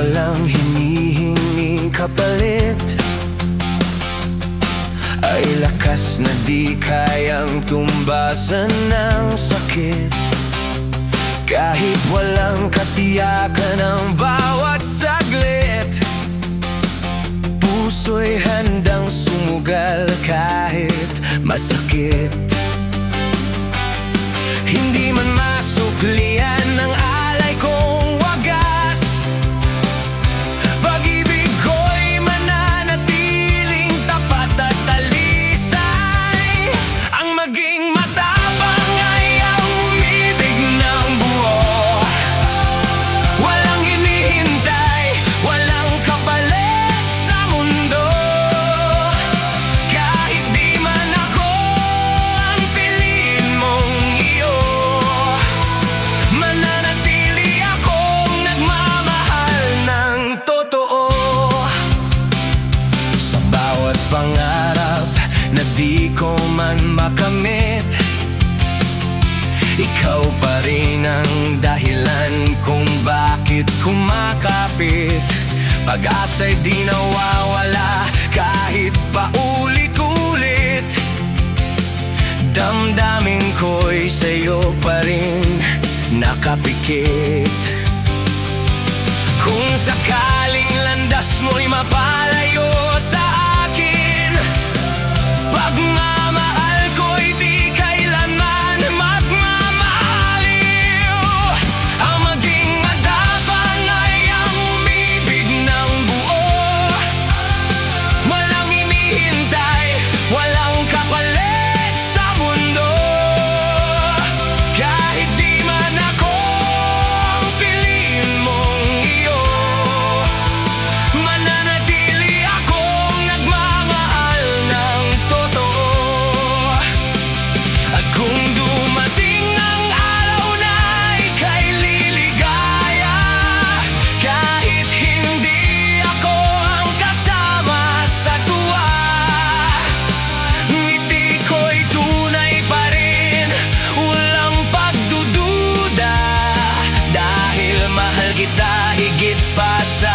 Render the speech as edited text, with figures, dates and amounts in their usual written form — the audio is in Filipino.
walang hinihinging kapalit, ay lakas na di kayang tumbasan ng sakit. Kahit walang katiyakan ang bawat saglit, puso'y handang sumugal kahit masakit. Hindi man masuklian ng alay kong wagas, pag-ibig ko'y mananatiling tapat at talisay. Ang maging matapang ay ang umibig ng buo, walang hinihintay, walang kapalit sa mundo. Kahit di man ako ang piliin mong iyo, mananatili akong nagmamahal ng totoo. Sa bawat pangarap na di ko man makamit, ikaw pa rin ang dahilan kung bakit kumakapit. Pag-asa'y di nawawala kahit paulit-ulit, damdamin ko'y sa'yo pa rin nakapikit. Kung sakaling landas mo'y mapalayo sa akin, pagmamahal ko'y di kailanman magmamaliw. Ang maging matapang ay ang umibig ng buo, walang hinihintay, walang kapalit sa mundo. Kahit di man ako ang piliin mong iyo, mananatili akong nagmamahal ng totoo. At kung dumating ang araw na ika'y liligaya, kahit hindi ako ang kasama sa tuwa, ngiti ko'y tunay pa rin, walang pagdududa, dahil mahal kita higit pa sa